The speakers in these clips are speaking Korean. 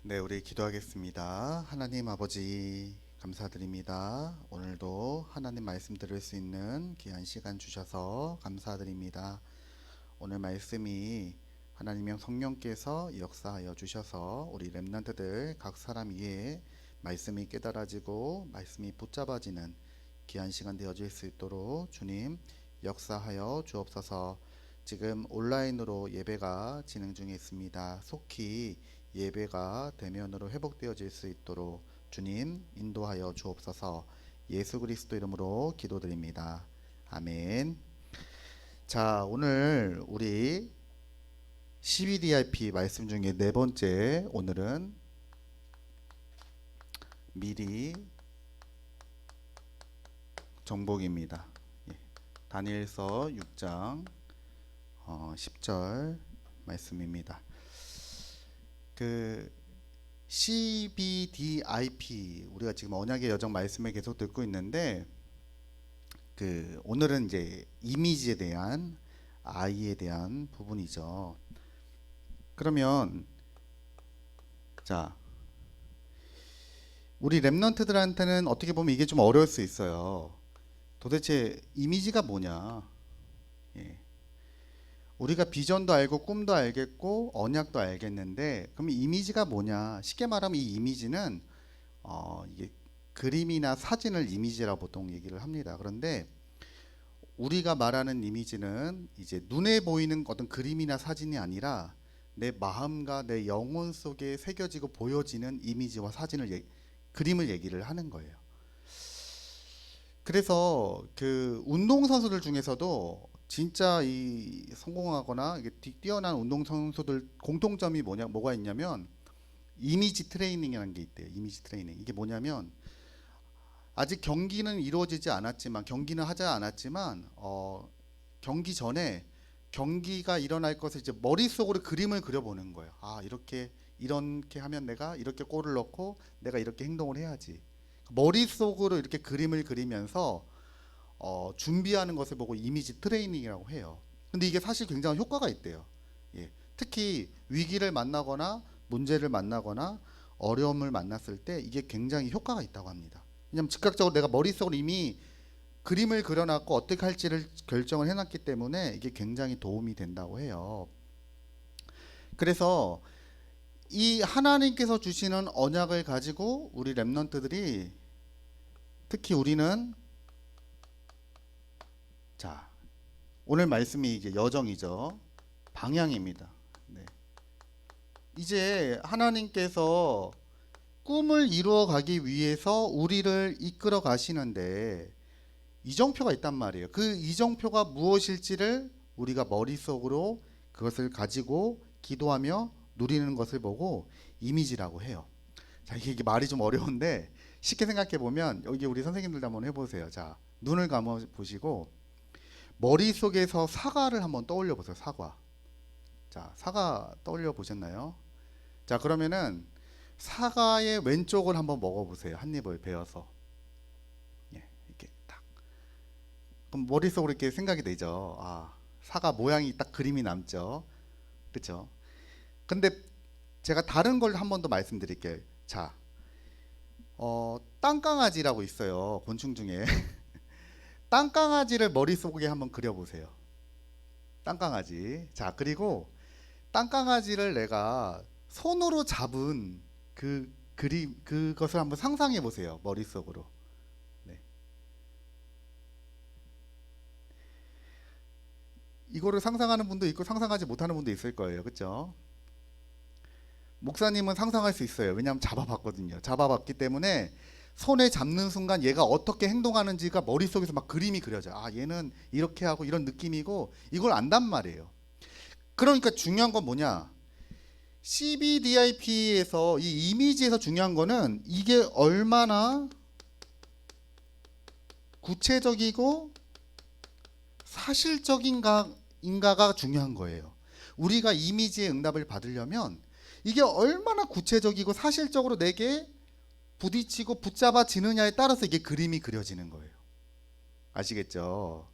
네, 우리 기도하겠습니다. 하나님 아버지 감사드립니다. 오늘도 하나님 말씀 들을 수 있는 귀한 시간 주셔서 감사드립니다. 오늘 말씀이 하나님의 성령께서 역사하여 주셔서 우리 렘넌트들 각 사람 위에 말씀이 깨달아지고 말씀이 붙잡아지는 귀한 시간 되어질 수 있도록 주님 역사하여 주옵소서. 지금 온라인으로 예배가 진행 중에 있습니다. 속히 예배가 대면으로 회복되어질 수 있도록 주님 인도하여 주옵소서. 예수 그리스도 이름으로 기도드립니다. 아멘. 자, 오늘 우리 CBDIP 말씀 중에 네 번째, 오늘은 미리 정복입니다. 예, 다니엘서 6장 10절 말씀입니다. 그 CBDIP 우리가 지금 언약의 여정 말씀을 계속 듣고 있는데 오늘은 이제 이미지에 대한 I에 대한 부분이죠. 그러면 자, 우리 랩런트들한테는 어떻게 보면 이게 좀 어려울 수 있어요. 도대체 이미지가 뭐냐? 예. 우리가 비전도 알고 꿈도 알겠고 언약도 알겠는데 그럼 이미지가 뭐냐? 쉽게 말하면 이 이미지는 이게 그림이나 사진을 이미지라고 보통 얘기를 합니다. 그런데 우리가 말하는 이미지는 이제 눈에 보이는 어떤 그림이나 사진이 아니라 내 마음과 내 영혼 속에 새겨지고 보여지는 이미지와 사진을 그림을 얘기를 하는 거예요. 그래서 그 운동선수들 중에서도 진짜 이 성공하거나 이게 뛰어난 운동선수들 공통점이 뭐가 있냐면 이미지 트레이닝이라는 게 있대요. 이미지 트레이닝. 이게 뭐냐면 아직 경기는 이루어지지 않았지만 경기는 하지 않았지만 경기 전에 경기가 일어날 것을 이제 머릿속으로 그림을 그려보는 거예요. 아, 이렇게 하면 내가 이렇게 골을 넣고 내가 이렇게 행동을 해야지. 머릿속으로 이렇게 그림을 그리면서 준비하는 것을 보고 이미지 트레이닝이라고 해요. 근데 이게 사실 굉장히 효과가 있대요. 예. 특히 위기를 만나거나 문제를 만나거나 어려움을 만났을 때 이게 굉장히 효과가 있다고 합니다. 왜냐하면 즉각적으로 내가 머릿속으로 이미 그림을 그려놨고 어떻게 할지를 결정을 해놨기 때문에 이게 굉장히 도움이 된다고 해요. 그래서 이 하나님께서 주시는 언약을 가지고 우리 렘넌트들이 특히 우리는 자, 오늘 말씀이 이제 여정이죠. 방향입니다. 네. 이제 하나님께서 꿈을 이루어 가기 위해서 우리를 이끌어 가시는데 이정표가 있단 말이에요. 그 이정표가 무엇일지를 우리가 머릿속으로 그것을 가지고 기도하며 누리는 것을 보고 이미지라고 해요. 자, 이게 말이 좀 어려운데 쉽게 생각해 보면 여기 우리 선생님들도 한번 해보세요. 자, 눈을 감아 보시고 머릿속에서 사과를 한번 떠올려 보세요. 사과. 자, 사과 떠올려 보셨나요? 자, 그러면은 사과의 왼쪽을 한번 먹어 보세요. 한 입을 베어서. 예, 이렇게 딱. 그럼 머릿속으로 이렇게 생각이 되죠. 아, 사과 모양이 딱 그림이 남죠. 그렇죠? 근데 제가 다른 걸 한 번 더 말씀드릴게요. 자, 땅강아지라고 있어요. 곤충 중에. 땅강아지를 머릿속에 한번 그려보세요. 땅강아지. 자, 그리고 땅강아지를 내가 손으로 잡은 그것을 한번 상상해 보세요. 머릿속으로. 네. 이거를 상상하는 분도 있고 상상하지 못하는 분도 있을 거예요. 그렇죠? 목사님은 상상할 수 있어요. 왜냐하면 잡아봤거든요. 잡아봤기 때문에 손에 잡는 순간 얘가 어떻게 행동하는지가 머릿속에서 막 그림이 그려져요. 아, 얘는 이렇게 하고 이런 느낌이고 이걸 안단 말이에요. 그러니까 중요한 건 뭐냐? CBDIP에서 이 이미지에서 중요한 거는 이게 얼마나 구체적이고 사실적인가가 중요한 거예요. 우리가 이미지의 응답을 받으려면 이게 얼마나 구체적이고 사실적으로 내게 부딪히고 붙잡아지느냐에 따라서 이게 그림이 그려지는 거예요. 아시겠죠?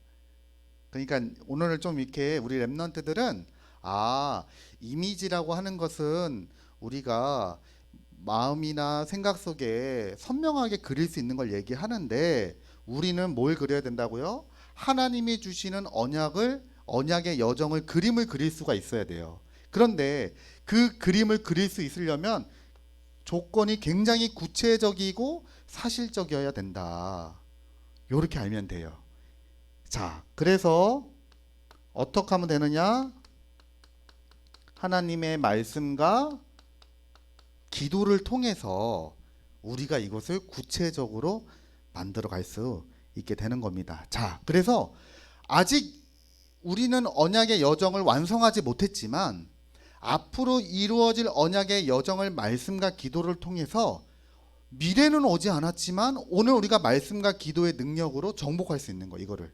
그러니까 오늘 좀 이렇게 우리 랩런트들은 아, 이미지라고 하는 것은 우리가 마음이나 생각 속에 선명하게 그릴 수 있는 걸 얘기하는데 우리는 뭘 그려야 된다고요? 하나님이 주시는 언약의 여정을 그림을 그릴 수가 있어야 돼요. 그런데 그 그림을 그릴 수 있으려면 조건이 굉장히 구체적이고 사실적이어야 된다. 요렇게 알면 돼요. 자, 그래서 어떻게 하면 되느냐? 하나님의 말씀과 기도를 통해서 우리가 이것을 구체적으로 만들어 갈 수 있게 되는 겁니다. 자, 그래서 아직 우리는 언약의 여정을 완성하지 못했지만 앞으로 이루어질 언약의 여정을 말씀과 기도를 통해서 미래는 오지 않았지만 오늘 우리가 말씀과 기도의 능력으로 정복할 수 있는 거, 이거를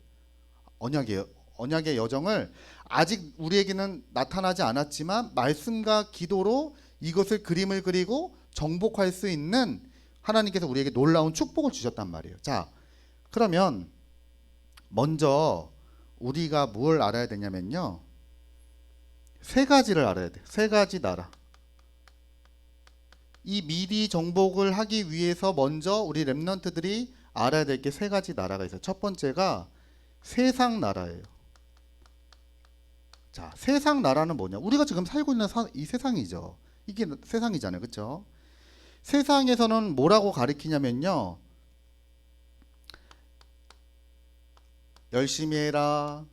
언약의 여정을 아직 우리에게는 나타나지 않았지만 말씀과 기도로 이것을 그림을 그리고 정복할 수 있는 하나님께서 우리에게 놀라운 축복을 주셨단 말이에요. 자, 그러면 먼저 우리가 뭘 알아야 되냐면요, 세 가지를 알아야 돼. 세 가지 나라. 이 미리 정복을 하기 위해서 먼저 우리 렘넌트들이 알아야 될 게 세 가지 나라가 있어요. 첫 번째가 세상 나라예요. 자, 세상 나라는 뭐냐? 우리가 지금 살고 있는 이 세상이죠. 이게 세상이잖아요. 그렇죠? 세상에서는 뭐라고 가리키냐면요, 열심히 해라,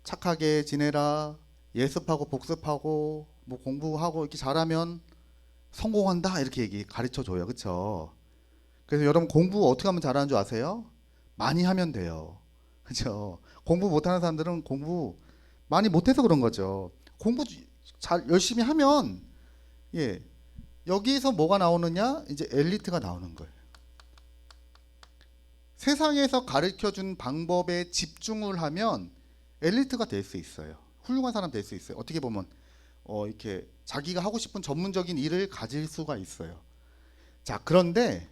착하게 지내라, 예습하고 복습하고 뭐 공부하고 이렇게 잘하면 성공한다, 이렇게 가르쳐 줘요. 그렇죠? 그래서 여러분 공부 어떻게 하면 잘하는 줄 아세요? 많이 하면 돼요. 그렇죠? 공부 못하는 사람들은 공부 많이 못해서 그런 거죠. 공부 잘 열심히 하면, 예, 여기서 뭐가 나오느냐? 이제 엘리트가 나오는 거예요. 세상에서 가르쳐준 방법에 집중을 하면 엘리트가 될 수 있어요. 훌륭한 사람 될 수 있어요. 어떻게 보면 이렇게 자기가 하고 싶은 전문적인 일을 가질 수가 있어요. 자, 그런데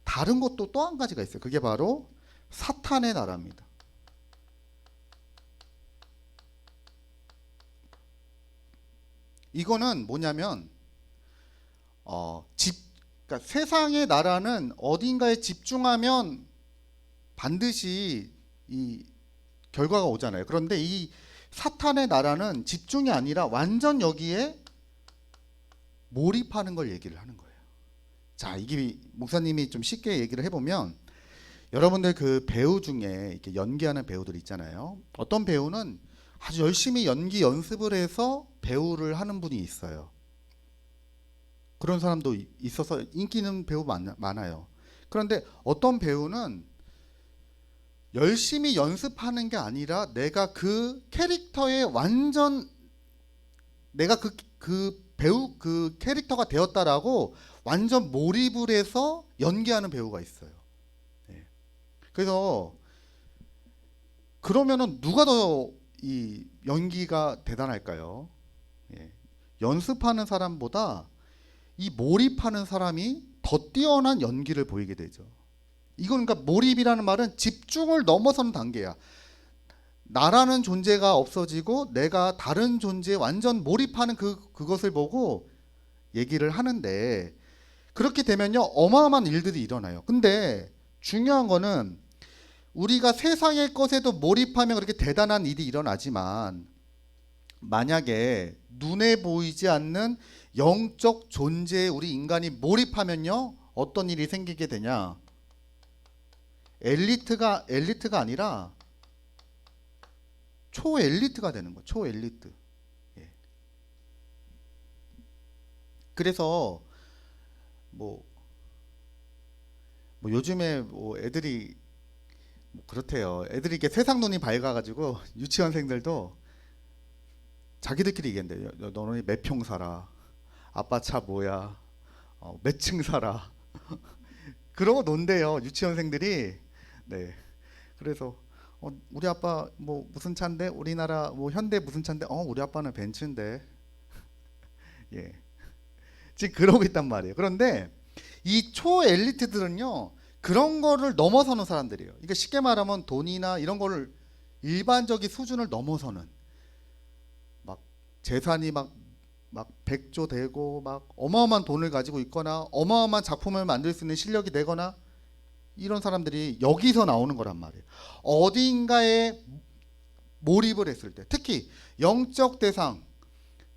다른 것도 또 한 가지가 있어요. 그게 바로 사탄의 나라입니다. 이거는 뭐냐면 그러니까 세상의 나라는 어딘가에 집중하면 반드시 이 결과가 오잖아요. 그런데 이 사탄의 나라는 집중이 아니라 완전 여기에 몰입하는 걸 얘기를 하는 거예요. 자, 이게 목사님이 좀 쉽게 얘기를 해보면, 여러분들 그 배우 중에 이렇게 연기하는 배우들 있잖아요. 어떤 배우는 아주 열심히 연기 연습을 해서 배우를 하는 분이 있어요. 그런 사람도 있어서 인기 있는 배우 많아요. 그런데 어떤 배우는 열심히 연습하는 게 아니라 내가 그 캐릭터에 완전 내가 그 배우 그 캐릭터가 되었다라고 완전 몰입을 해서 연기하는 배우가 있어요. 네. 그래서 그러면은 누가 더 이 연기가 대단할까요? 예. 연습하는 사람보다 이 몰입하는 사람이 더 뛰어난 연기를 보이게 되죠. 이건 그러니까 몰입이라는 말은 집중을 넘어서는 단계야. 나라는 존재가 없어지고 내가 다른 존재에 완전 몰입하는 그것을 보고 얘기를 하는데, 그렇게 되면요 어마어마한 일들이 일어나요. 근데 중요한 거는 우리가 세상의 것에도 몰입하면 그렇게 대단한 일이 일어나지만, 만약에 눈에 보이지 않는 영적 존재에 우리 인간이 몰입하면요 어떤 일이 생기게 되냐? 엘리트가 아니라 초엘리트가 되는 거예요. 초엘리트. 예. 그래서 뭐 요즘에 뭐 애들이 뭐 그렇대요. 애들이 이렇게 세상 눈이 밝아가지고 유치원생들도 자기들끼리 얘기한대요. 너네 몇 평 살아? 아빠 차 뭐야? 몇 층 살아? 그러고 논대요, 유치원생들이. 네. 그래서 우리 아빠 뭐 무슨 차인데? 우리나라 뭐 현대 무슨 차인데? 우리 아빠는 벤츠인데. 예. 지금 그러고 있단 말이에요. 그런데 이 초엘리트들은요 그런 거를 넘어서는 사람들이에요. 그러니까 쉽게 말하면 돈이나 이런 거를 일반적인 수준을 넘어서는, 막 재산이 막 막 백조 되고 막 어마어마한 돈을 가지고 있거나 어마어마한 작품을 만들 수 있는 실력이 되거나 이런 사람들이 여기서 나오는 거란 말이에요. 어딘가에 몰입을 했을 때, 특히 영적 대상,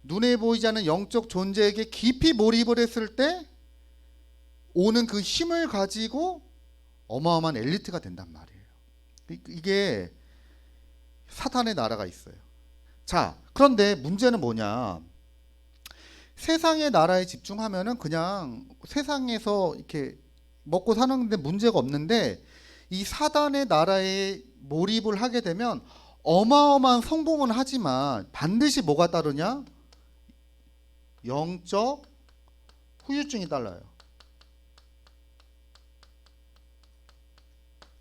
눈에 보이지 않는 영적 존재에게 깊이 몰입을 했을 때 오는 그 힘을 가지고 어마어마한 엘리트가 된단 말이에요. 이게 사탄의 나라가 있어요. 자, 그런데 문제는 뭐냐? 세상의 나라에 집중하면은 그냥 세상에서 이렇게 먹고 사는데 문제가 없는데, 이 사단의 나라에 몰입을 하게 되면 어마어마한 성공은 하지만 반드시 뭐가 따르냐? 영적 후유증이 따라요.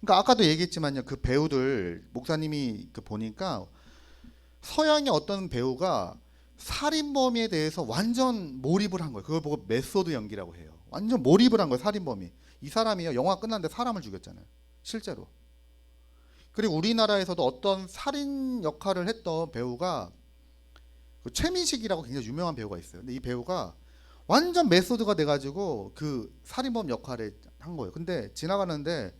그러니까 아까도 얘기했지만요, 그 배우들 목사님이 보니까 서양의 어떤 배우가 살인범에 대해서 완전 몰입을 한 거예요. 그걸 보고 메소드 연기라고 해요. 완전 몰입을 한 거예요, 살인범이. 이 사람이요, 영화 끝났는데 사람을 죽였잖아요, 실제로. 그리고 우리나라에서도 어떤 살인 역할을 했던 배우가 그 최민식이라고 굉장히 유명한 배우가 있어요. 근데 이 배우가 완전 메소드가 돼가지고 그 살인범 역할을 한 거예요. 근데 지나가는데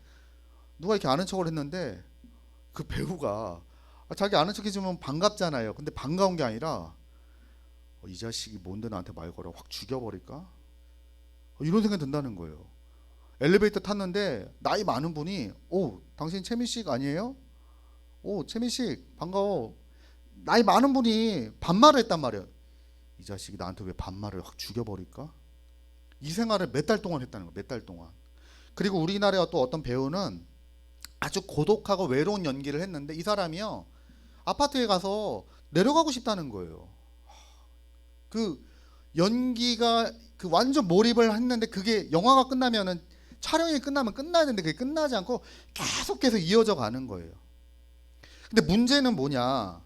누가 이렇게 아는 척을 했는데 그 배우가 자기 아는 척 해주면 반갑잖아요. 근데 반가운 게 아니라 이 자식이 뭔데 나한테 말 걸어, 확 죽여버릴까? 이런 생각이 든다는 거예요. 엘리베이터 탔는데 나이 많은 분이 오, 당신 최민식 아니에요? 오, 최민식 반가워. 나이 많은 분이 반말을 했단 말이에요. 이 자식이 나한테 왜 반말을, 확 죽여버릴까? 이 생활을 몇 달 동안 했다는 거예요. 몇 달 동안. 그리고 우리나라의 또 어떤 배우는 아주 고독하고 외로운 연기를 했는데 이 사람이요, 아파트에 가서 내려가고 싶다는 거예요. 그 연기가 그 완전 몰입을 했는데 그게 영화가 끝나면은, 촬영이 끝나면 끝나야 되는데 그게 끝나지 않고 계속 이어져 가는 거예요. 근데 문제는 뭐냐?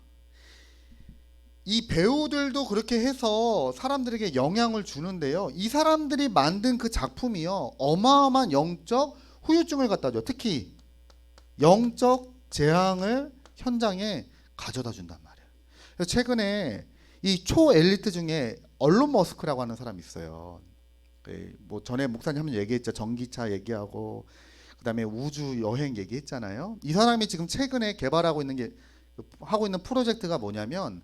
이 배우들도 그렇게 해서 사람들에게 영향을 주는데요, 이 사람들이 만든 그 작품이요, 어마어마한 영적 후유증을 갖다 줘. 특히 영적 재앙을 현장에 가져다 준단 말이에요. 그래서 최근에 이 초엘리트 중에 얼론 머스크라고 하는 사람이 있어요. 뭐 전에 목사님 한번 얘기했죠. 전기차 얘기하고 그다음에 우주 여행 얘기했잖아요. 이 사람이 지금 최근에 개발하고 있는 게, 하고 있는 프로젝트가 뭐냐면,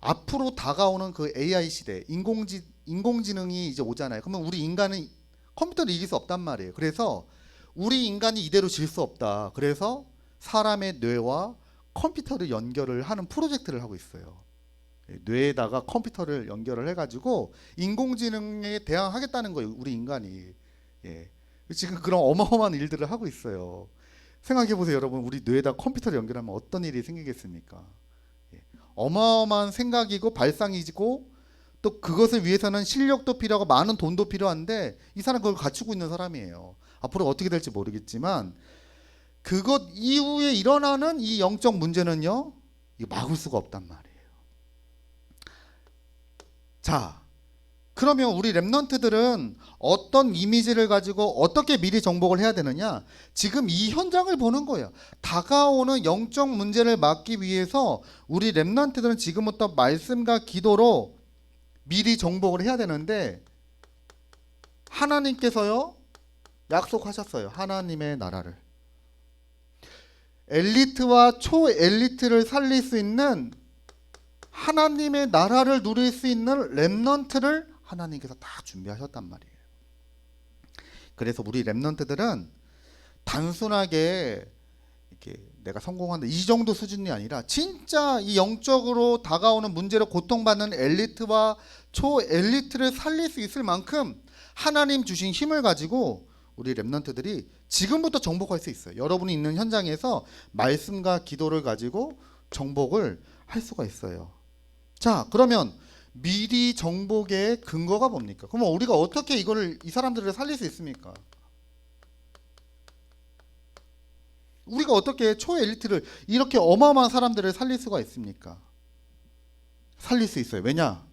앞으로 다가오는 그 AI 시대, 인공지능이 이제 오잖아요. 그러면 우리 인간은 컴퓨터를 이길 수 없단 말이에요. 그래서 우리 인간이 이대로 질 수 없다. 그래서 사람의 뇌와 컴퓨터를 연결을 하는 프로젝트를 하고 있어요. 뇌에다가 컴퓨터를 연결을 해가지고 인공지능에 대항하겠다는 거예요, 우리 인간이. 예. 지금 그런 어마어마한 일들을 하고 있어요. 생각해 보세요, 여러분. 우리 뇌에다 컴퓨터를 연결하면 어떤 일이 생기겠습니까? 예. 어마어마한 생각이고 발상이고, 또 그것을 위해서는 실력도 필요하고 많은 돈도 필요한데 이 사람 그걸 갖추고 있는 사람이에요. 앞으로 어떻게 될지 모르겠지만 그것 이후에 일어나는 이 영적 문제는요, 이거 막을 수가 없단 말이에요. 자, 그러면 우리 랩런트들은 어떤 이미지를 가지고 어떻게 미리 정복을 해야 되느냐? 지금 이 현장을 보는 거예요. 다가오는 영적 문제를 막기 위해서 우리 랩런트들은 지금부터 말씀과 기도로 미리 정복을 해야 되는데, 하나님께서요 약속하셨어요. 하나님의 나라를, 엘리트와 초엘리트를 살릴 수 있는, 하나님의 나라를 누릴 수 있는 랩런트를 하나님께서 다 준비하셨단 말이에요. 그래서 우리 랩런트들은 단순하게 이렇게 내가 성공한다 이 정도 수준이 아니라, 진짜 이 영적으로 다가오는 문제로 고통받는 엘리트와 초엘리트를 살릴 수 있을 만큼 하나님 주신 힘을 가지고 우리 랩런트들이 지금부터 정복할 수 있어요. 여러분이 있는 현장에서 말씀과 기도를 가지고 정복을 할 수가 있어요. 자, 그러면 미리 정복의 근거가 뭡니까? 그러면 우리가 어떻게 이 사람들을 살릴 수 있습니까? 우리가 어떻게 초엘리트를, 이렇게 어마어마한 사람들을 살릴 수가 있습니까? 살릴 수 있어요. 왜냐?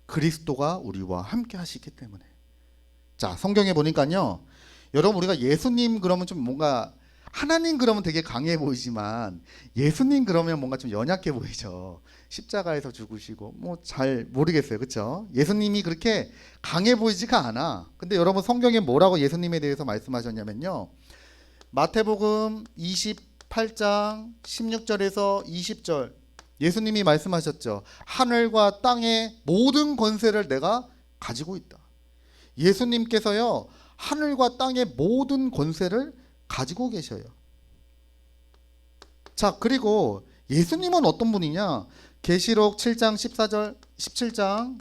그리스도가 우리와 함께 하시기 때문에. 자, 성경에 보니까요, 여러분 우리가 예수님 그러면 좀 뭔가 하나님 그러면 되게 강해 보이지만 예수님 그러면 뭔가 좀 연약해 보이죠. 십자가에서 죽으시고 뭐 잘 모르겠어요. 그렇죠? 예수님이 그렇게 강해 보이지가 않아. 근데 여러분 성경에 뭐라고 예수님에 대해서 말씀하셨냐면요. 마태복음 28장 16절에서 20절 예수님이 말씀하셨죠. 하늘과 땅의 모든 권세를 내가 가지고 있다. 예수님께서요. 하늘과 땅의 모든 권세를 가지고 계셔요. 자, 그리고 예수님은 어떤 분이냐? 계시록 7장 14절, 17장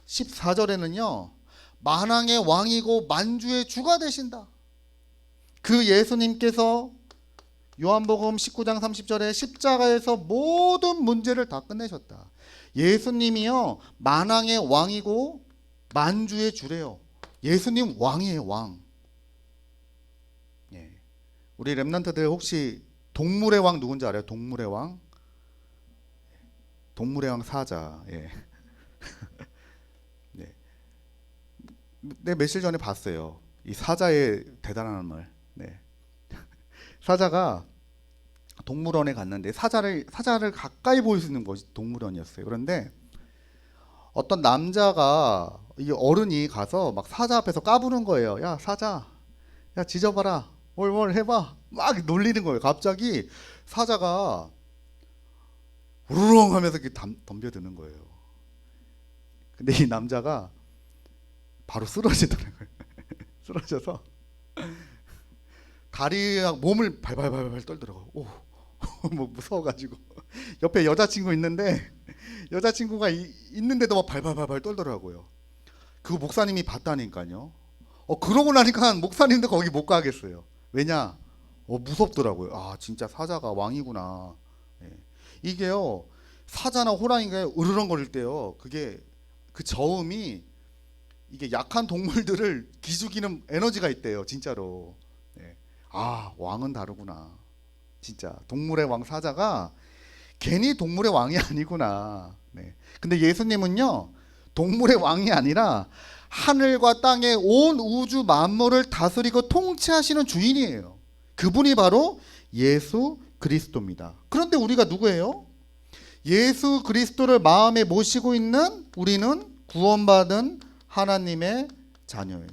14절에는요. 만왕의 왕이고 만주의 주가 되신다. 그 예수님께서 요한복음 19장 30절에 십자가에서 모든 문제를 다 끝내셨다. 예수님이요. 만왕의 왕이고 만주의 주래요. 예수님 왕이에요, 왕. 예. 우리 랩런트들 혹시 동물의 왕 누군지 알아요? 동물의 왕? 동물의 왕 사자. 예. 네. 네, 며칠 전에 봤어요. 이 사자의 대단한 말. 네. 사자가 동물원에 갔는데 사자를 가까이 볼 수 있는 곳이 동물원이었어요. 그런데 어떤 남자가 이 어른이 가서 막 사자 앞에서 까부는 거예요. 야, 사자. 야, 짖어봐라. 뭘 해봐. 막 놀리는 거예요. 갑자기 사자가 우르렁 하면서 이렇게 덤벼드는 거예요. 근데 이 남자가 바로 쓰러지더라고요. 쓰러져서 다리랑 몸을 발발발발 떨더라고요. 오, 뭐 무서워가지고 옆에 여자친구 있는데 여자친구가 있는데도 막 발발발발 떨더라고요. 그 목사님이 봤다니까요. 그러고 나니까 목사님도 거기 못 가겠어요. 왜냐? 무섭더라고요. 아, 진짜 사자가 왕이구나. 예. 이게요, 사자나 호랑이가 으르렁거릴 때요, 그게 그 저음이 이게 약한 동물들을 기죽이는 에너지가 있대요, 진짜로. 예. 아, 왕은 다르구나. 진짜 동물의 왕 사자가 괜히 동물의 왕이 아니구나. 네. 근데 예수님은요, 동물의 왕이 아니라 하늘과 땅의 온 우주 만물을 다스리고 통치하시는 주인이에요. 그분이 바로 예수 그리스도입니다. 그런데 우리가 누구예요? 예수 그리스도를 마음에 모시고 있는 우리는 구원받은 하나님의 자녀예요.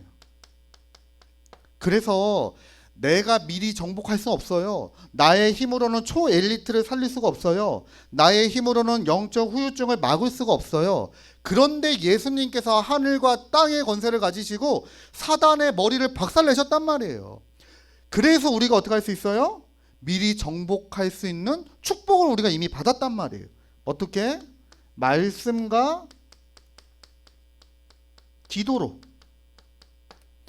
그래서 내가 미리 정복할 수 없어요. 나의 힘으로는 초엘리트를 살릴 수가 없어요. 나의 힘으로는 영적 후유증을 막을 수가 없어요. 그런데 예수님께서 하늘과 땅의 권세를 가지시고 사단의 머리를 박살내셨단 말이에요. 그래서 우리가 어떻게 할 수 있어요? 미리 정복할 수 있는 축복을 우리가 이미 받았단 말이에요. 어떻게? 말씀과 기도로.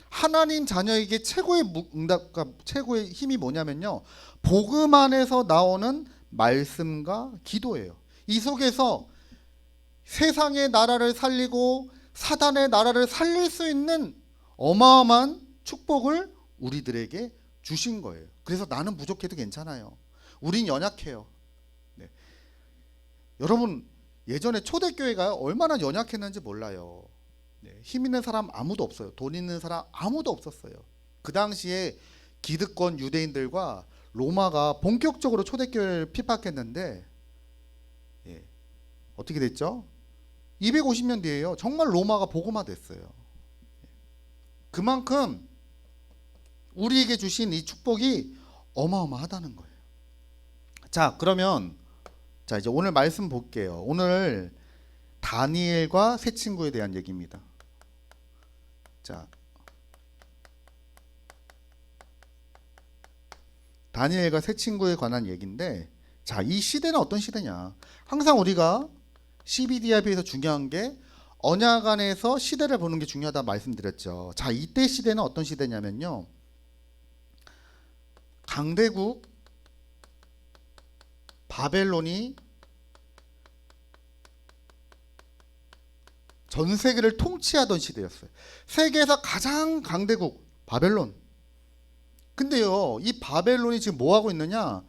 하나님 자녀에게 최고의 응답과 최고의 힘이 뭐냐면요, 복음 안에서 나오는 말씀과 기도예요. 이 속에서 세상의 나라를 살리고 사단의 나라를 살릴 수 있는 어마어마한 축복을 우리들에게 주신 거예요. 그래서 나는 부족해도 괜찮아요. 우린 연약해요. 네. 여러분, 예전에 초대교회가 얼마나 연약했는지 몰라요. 네, 힘 있는 사람 아무도 없어요. 돈 있는 사람 아무도 없었어요. 그 당시에 기득권 유대인들과 로마가 본격적으로 초대교회를 핍박했는데, 예, 어떻게 됐죠? 250년 뒤에요. 정말 로마가 복음화됐어요. 그만큼 우리에게 주신 이 축복이 어마어마하다는 거예요. 자, 그러면 이제 오늘 말씀 볼게요. 오늘 다니엘과 새 친구에 대한 얘기입니다. 자, 다니엘과 새 친구에 관한 얘기인데, 자, 이 시대는 어떤 시대냐? 항상 우리가 CBDIP에서 중요한 게 언약 안에서 시대를 보는 게 중요하다 말씀드렸죠. 자, 이때 시대는 어떤 시대냐면요, 강대국 바벨론이 전 세계를 통치하던 시대였어요. 세계에서 가장 강대국 바벨론. 근데요, 이 바벨론이 지금 뭐 하고 있느냐?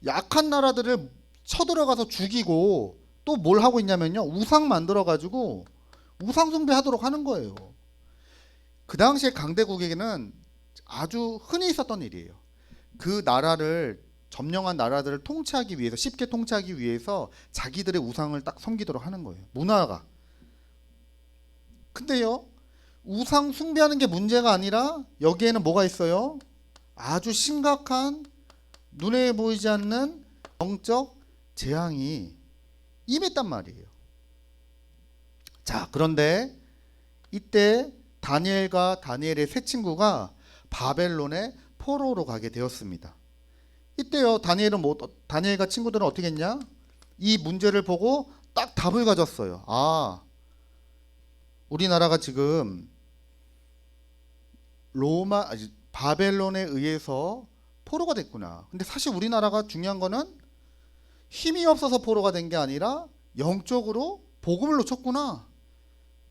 약한 나라들을 쳐들어가서 죽이고 또 뭘 하고 있냐면요, 우상 만들어 가지고 우상 숭배하도록 하는 거예요. 그 당시에 강대국에게는 아주 흔히 있었던 일이에요. 그 나라를 점령한 나라들을 통치하기 위해서 쉽게 통치하기 위해서 자기들의 우상을 딱 섬기도록 하는 거예요. 문화가. 근데요, 우상 숭배하는 게 문제가 아니라 여기에는 뭐가 있어요? 아주 심각한 눈에 보이지 않는 영적 재앙이 임했단 말이에요. 자, 그런데 이때 다니엘과 다니엘의 세 친구가 바벨론의 포로로 가게 되었습니다. 이때요, 다니엘과 친구들은 어떻게 했냐? 이 문제를 보고 딱 답을 가졌어요. 아, 우리나라가 지금 바벨론에 의해서 포로가 됐구나. 근데 사실 우리나라가 중요한 거는 힘이 없어서 포로가 된 게 아니라 영적으로 복음을 놓쳤구나.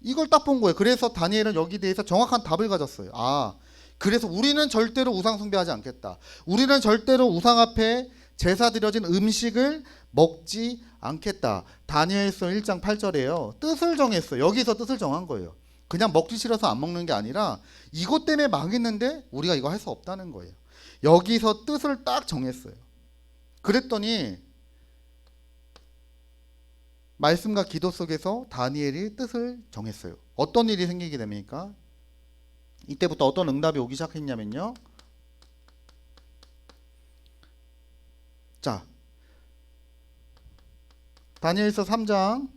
이걸 딱 본 거예요. 그래서 다니엘은 여기 대해서 정확한 답을 가졌어요. 아, 그래서 우리는 절대로 우상 숭배하지 않겠다. 우리는 절대로 우상 앞에 제사 드려진 음식을 먹지 않겠다. 다니엘서 1장 8절에요. 뜻을 정했어요. 여기서 뜻을 정한 거예요. 그냥 먹기 싫어서 안 먹는 게 아니라 이것 때문에 망했는데 우리가 이거 할 수 없다는 거예요. 여기서 뜻을 딱 정했어요. 그랬더니 말씀과 기도 속에서 다니엘이 뜻을 정했어요. 어떤 일이 생기게 됩니까? 이때부터 어떤 응답이 오기 시작했냐면요. 자, 다니엘서 3장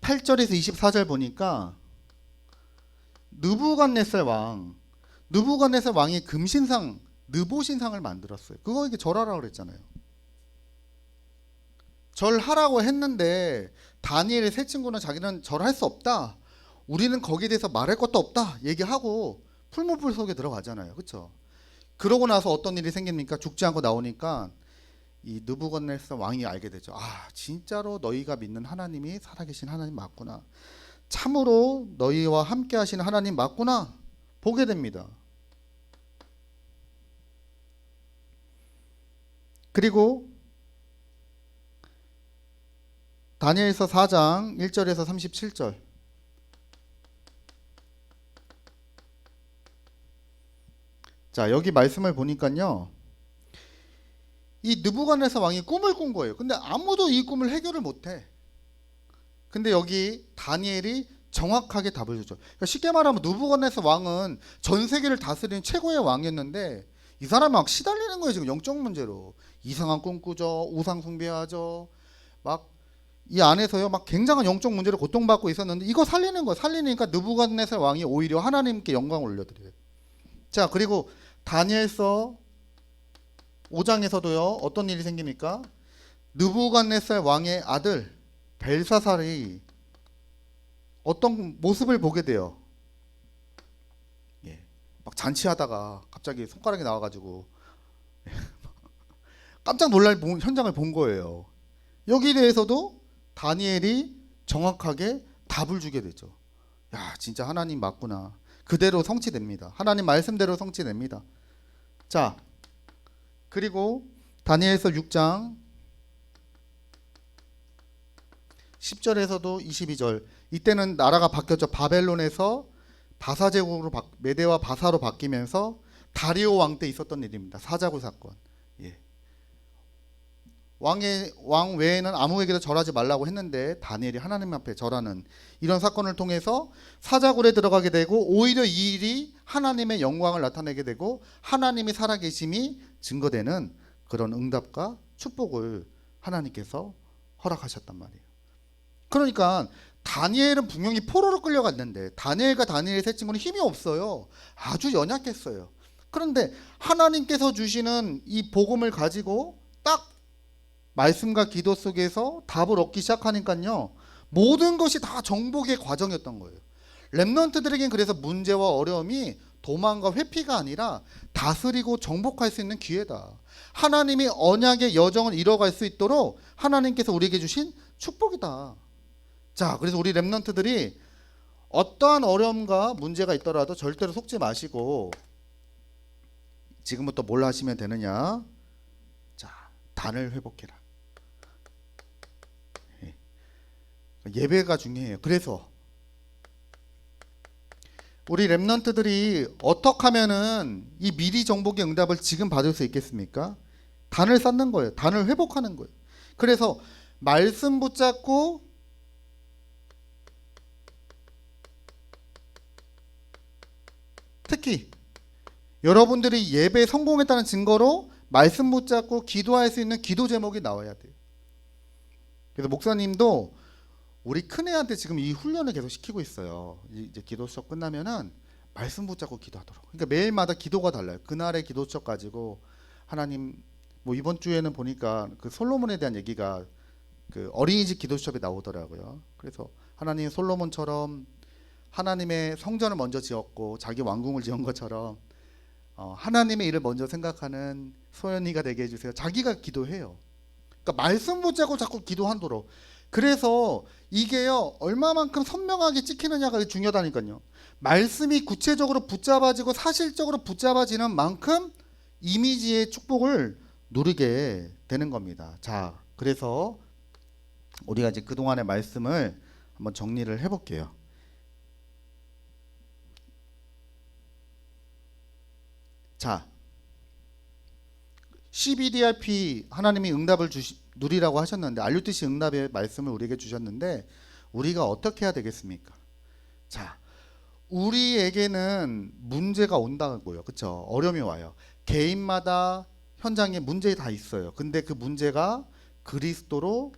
8절에서 24절 보니까 느부갓네살 왕이 금신상 느보신상을 만들었어요. 그거 이게 절하라고 그랬잖아요. 절하라고 했는데 다니엘의 세 친구는 자기는 절할 수 없다. 우리는 거기에 대해서 말할 것도 없다. 얘기하고 풀무불 속에 들어가잖아요. 그렇죠? 그러고 나서 어떤 일이 생깁니까? 죽지 않고 나오니까 이 느부갓네살 왕이 알게 되죠. 아, 진짜로 너희가 믿는 하나님이 살아계신 하나님 맞구나. 참으로 너희와 함께 하시는 하나님 맞구나. 보게 됩니다. 그리고 다니엘서 4장 1절에서 37절. 자, 여기 말씀을 보니까요. 이 느부갓네살 왕이 꿈을 꾼 거예요. 근데 아무도 이 꿈을 해결을 못해. 근데 여기 다니엘이 정확하게 답을 주죠. 그러니까 쉽게 말하면 느부갓네살 왕은 전 세계를 다스리는 최고의 왕이었는데 이 사람이 막 시달리는 거예요. 지금 영적 문제로. 이상한 꿈 꾸죠. 우상 숭배하죠. 막 이 안에서요, 막 굉장한 영적 문제로 고통받고 있었는데 이거 살리는 거예요. 살리니까 느부갓네살 왕이 오히려 하나님께 영광을 올려드려요. 자, 그리고 다니엘서 5장에서도요, 어떤 일이 생깁니까? 느부갓네살 왕의 아들 벨사살이 어떤 모습을 보게 돼요. 예, 막 잔치하다가 갑자기 손가락이 나와가지고 깜짝 놀랄 현장을 본 거예요. 여기에 대해서도 다니엘이 정확하게 답을 주게 되죠. 야, 진짜 하나님 맞구나. 그대로 성취됩니다. 하나님 말씀대로 성취됩니다. 자, 그리고 다니엘서 6장 10절에서도 22절. 이때는 나라가 바뀌었죠. 바벨론에서 바사 제국으로 메대와 바사로 바뀌면서 다리오 왕 때 있었던 일입니다. 사자굴 사건. 예. 왕 외에는 아무에게도 절하지 말라고 했는데 다니엘이 하나님 앞에 절하는 이런 사건을 통해서 사자굴에 들어가게 되고 오히려 이 일이 하나님의 영광을 나타내게 되고 하나님이 살아계심이 증거되는 그런 응답과 축복을 하나님께서 허락하셨단 말이에요. 그러니까 다니엘은 분명히 포로로 끌려갔는데 다니엘과 다니엘의 세 친구는 힘이 없어요. 아주 연약했어요. 그런데 하나님께서 주시는 이 복음을 가지고 딱 말씀과 기도 속에서 답을 얻기 시작하니까요. 모든 것이 다 정복의 과정이었던 거예요. 렘넌트들에겐 그래서 문제와 어려움이 도망과 회피가 아니라 다스리고 정복할 수 있는 기회다. 하나님이 언약의 여정을 이뤄갈 수 있도록 하나님께서 우리에게 주신 축복이다. 자, 그래서 우리 렘넌트들이 어떠한 어려움과 문제가 있더라도 절대로 속지 마시고 지금부터 뭘 하시면 되느냐? 자, 단을 회복해라. 예배가 중요해요. 그래서 우리 랩런트들이 어떻게 하면은 이 미리 정복의 응답을 지금 받을 수 있겠습니까? 단을 쌓는 거예요. 단을 회복하는 거예요. 그래서 말씀 붙잡고 특히 여러분들이 예배에 성공했다는 증거로 말씀 붙잡고 기도할 수 있는 기도 제목이 나와야 돼요. 그래서 목사님도 우리 큰애한테 지금 이 훈련을 계속 시키고 있어요. 이제 기도 수업 끝나면은 말씀 붙잡고 기도하도록. 그러니까 매일마다 기도가 달라요. 그날의 기도 수업 가지고 하나님, 뭐 이번 주에는 보니까 그 솔로몬에 대한 얘기가 그 어린이집 기도 수업에 나오더라고요. 그래서 하나님 솔로몬처럼 하나님의 성전을 먼저 지었고 자기 왕궁을 지은 것처럼 하나님의 일을 먼저 생각하는 소연이가 되게 해주세요. 자기가 기도해요. 그러니까 말씀 붙잡고 자꾸 기도하도록. 그래서 이게요 얼마만큼 선명하게 찍히느냐가 중요하다니까요. 말씀이 구체적으로 붙잡아지고 사실적으로 붙잡아지는 만큼 이미지의 축복을 누리게 되는 겁니다. 자, 그래서 우리가 이제 그동안의 말씀을 한번 정리를 해볼게요. 자, CBDRP 하나님이 응답을 누리라고 하셨는데 알류티시 응답의 말씀을 우리에게 주셨는데 우리가 어떻게 해야 되겠습니까? 자, 우리에게는 문제가 온다고요. 그렇죠? 어려움이 와요. 개인마다 현장에 문제 다 있어요. 근데 그 문제가 그리스도로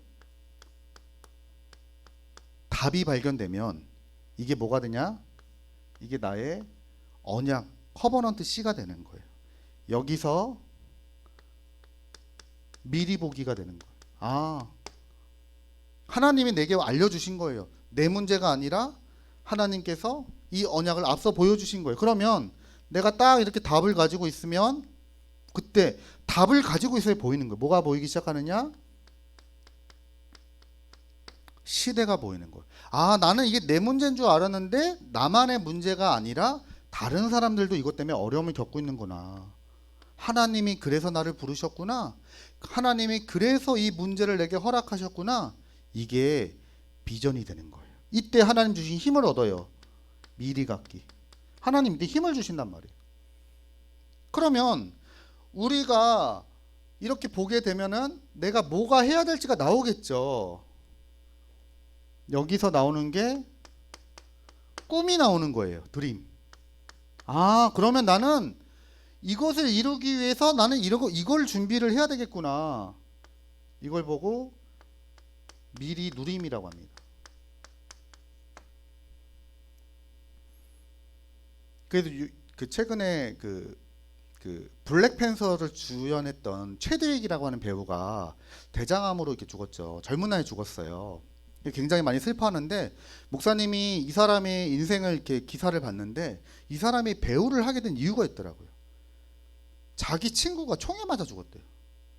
답이 발견되면 이게 뭐가 되냐? 이게 나의 언약, 커버넌트 C가 되는 거예요. 여기서 미리 보기가 되는 거예요. 아, 하나님이 내게 알려주신 거예요. 내 문제가 아니라 하나님께서 이 언약을 앞서 보여주신 거예요. 그러면 내가 딱 이렇게 답을 가지고 있으면 그때 답을 가지고 있어야 보이는 거예요. 뭐가 보이기 시작하느냐? 시대가 보이는 거예요. 아, 나는 이게 내 문제인 줄 알았는데 나만의 문제가 아니라 다른 사람들도 이것 때문에 어려움을 겪고 있는구나. 하나님이 그래서 나를 부르셨구나. 하나님이 그래서 이 문제를 내게 허락하셨구나. 이게 비전이 되는 거예요. 이때 하나님 주신 힘을 얻어요. 미리 갖기. 하나님 이때 힘을 주신단 말이에요. 그러면 우리가 이렇게 보게 되면은 내가 뭐가 해야 될지가 나오겠죠. 여기서 나오는 게 꿈이 나오는 거예요. 드림. 아, 그러면 나는 이것을 이루기 위해서 나는 이걸 준비를 해야 되겠구나. 이걸 보고 미리 누림이라고 합니다. 그래서 그 최근에 그 블랙팬서를 주연했던 최드윅이라고 하는 배우가 대장암으로 이렇게 죽었죠. 젊은 나이에 죽었어요. 굉장히 많이 슬퍼하는데 목사님이 이 사람의 인생을 이렇게 기사를 봤는데 이 사람이 배우를 하게 된 이유가 있더라고요. 자기 친구가 총에 맞아 죽었대요.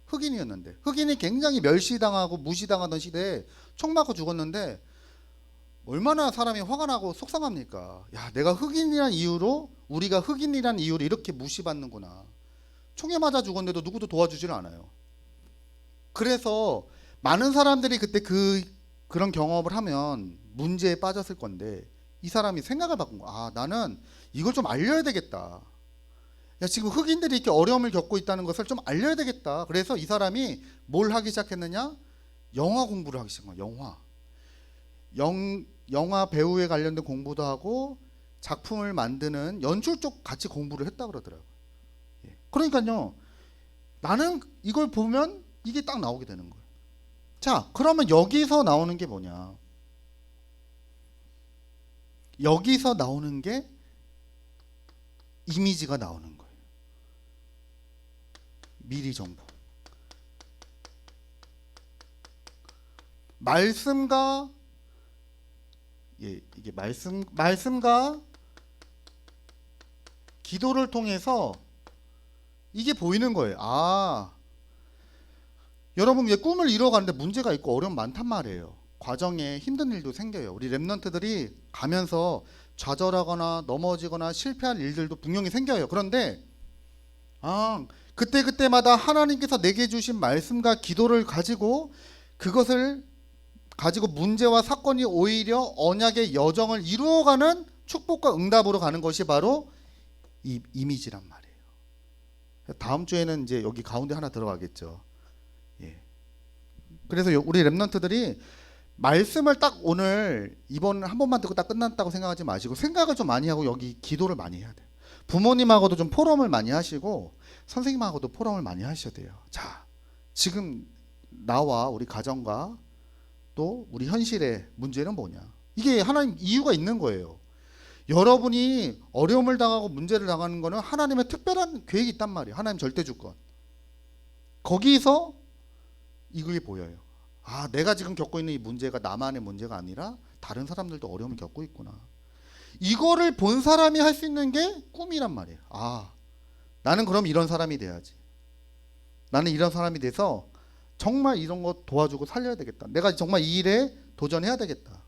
흑인이었는데 흑인이 굉장히 멸시당하고 무시당하던 시대에 총 맞고 죽었는데 얼마나 사람이 화가 나고 속상합니까? 야, 내가 흑인이란 이유로 우리가 흑인이란 이유로 이렇게 무시받는구나. 총에 맞아 죽었는데도 누구도 도와주질 않아요. 그래서 많은 사람들이 그때 그런 경험을 하면 문제에 빠졌을 건데 이 사람이 생각을 바꾼 거야. 아, 나는 이걸 좀 알려야 되겠다. 야, 지금 흑인들이 이렇게 어려움을 겪고 있다는 것을 좀 알려야 되겠다. 그래서 이 사람이 뭘 하기 시작했느냐? 영화 공부를 하기 시작한 거야. 영화 배우에 관련된 공부도 하고 작품을 만드는 연출 쪽 같이 공부를 했다 그러더라고요. 예. 그러니까요. 나는 이걸 보면 이게 딱 나오게 되는 거예요. 자, 그러면 여기서 나오는 게 뭐냐? 여기서 나오는 게 이미지가 나오는 거예요. 미리 정보. 말씀과 이게 말씀과 기도를 통해서 이게 보이는 거예요. 아, 여러분 이제 꿈을 이뤄가는데 문제가 있고 어려움 많단 말이에요. 과정에 힘든 일도 생겨요. 우리 랩런트들이 가면서 좌절하거나 넘어지거나 실패할 일들도 분명히 생겨요. 그런데 그때마다 하나님께서 내게 주신 말씀과 기도를 가지고 그것을 가지고 문제와 사건이 오히려 언약의 여정을 이루어가는 축복과 응답으로 가는 것이 바로 이 이미지란 말이에요. 다음 주에는 이제 여기 가운데 하나 들어가겠죠. 예. 그래서 우리 랩런트들이 말씀을 딱 오늘 이번 한 번만 듣고 딱 끝났다고 생각하지 마시고 생각을 좀 많이 하고 여기 기도를 많이 해야 돼요. 부모님하고도 좀 포럼을 많이 하시고 선생님하고도 포럼을 많이 하셔야 돼요. 자, 지금 나와 우리 가정과 또 우리 현실의 문제는 뭐냐? 이게 하나님 이유가 있는 거예요. 여러분이 어려움을 당하고 문제를 당하는 거는 하나님의 특별한 계획이 있단 말이에요. 하나님 절대 주권. 거기서 이게 보여요. 아, 내가 지금 겪고 있는 이 문제가 나만의 문제가 아니라 다른 사람들도 어려움을 겪고 있구나. 이거를 본 사람이 할 수 있는 게 꿈이란 말이에요. 아, 나는 그럼 이런 사람이 돼야지. 나는 이런 사람이 돼서 정말 이런 거 도와주고 살려야 되겠다. 내가 정말 이 일에 도전해야 되겠다.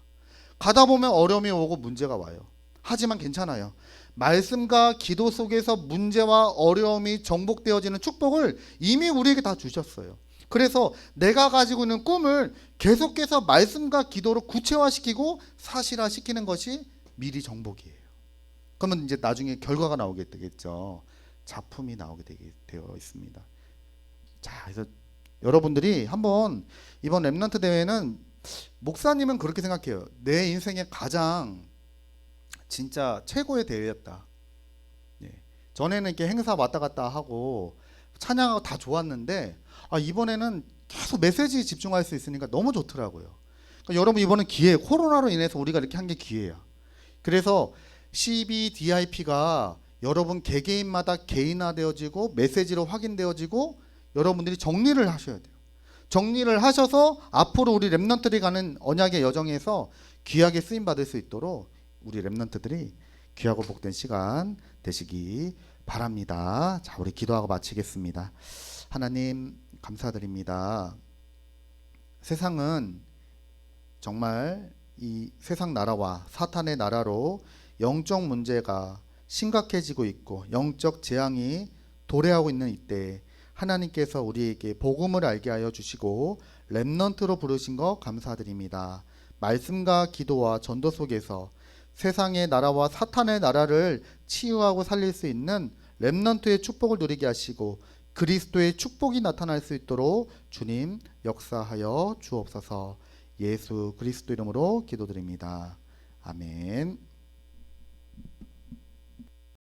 가다 보면 어려움이 오고 문제가 와요. 하지만 괜찮아요. 말씀과 기도 속에서 문제와 어려움이 정복되어지는 축복을 이미 우리에게 다 주셨어요. 그래서 내가 가지고 있는 꿈을 계속해서 말씀과 기도로 구체화시키고 사실화시키는 것이 미리 정복이에요. 그러면 이제 나중에 결과가 나오게 되겠죠. 작품이 나오게 되어 있습니다. 자, 그래서 여러분들이 한번 이번 랩런트 대회는 목사님은 그렇게 생각해요. 내 인생의 가장 진짜 최고의 대회였다. 예. 전에는 이렇게 행사 왔다 갔다 하고 찬양하고 다 좋았는데 이번에는 계속 메시지에 집중할 수 있으니까 너무 좋더라고요. 그러니까 여러분 이번은 기회, 코로나로 인해서 우리가 이렇게 한 게 기회야. 그래서 CBDIP가 여러분 개개인마다 개인화되어지고 메시지로 확인되어지고 여러분들이 정리를 하셔야 돼요. 정리를 하셔서 앞으로 우리 랩런트들이 가는 언약의 여정에서 귀하게 쓰임 받을 수 있도록 우리 랩런트들이 귀하고 복된 시간 되시기 바랍니다. 자, 우리 기도하고 마치겠습니다. 하나님 감사드립니다. 세상은 정말 이 세상 나라와 사탄의 나라로 영적 문제가 심각해지고 있고 영적 재앙이 도래하고 있는 이때 하나님께서 우리에게 복음을 알게 하여 주시고 렘넌트로 부르신 것 감사드립니다. 말씀과 기도와 전도 속에서 세상의 나라와 사탄의 나라를 치유하고 살릴 수 있는 렘넌트의 축복을 누리게 하시고 그리스도의 축복이 나타날 수 있도록 주님 역사하여 주옵소서. 예수 그리스도 이름으로 기도드립니다. 아멘.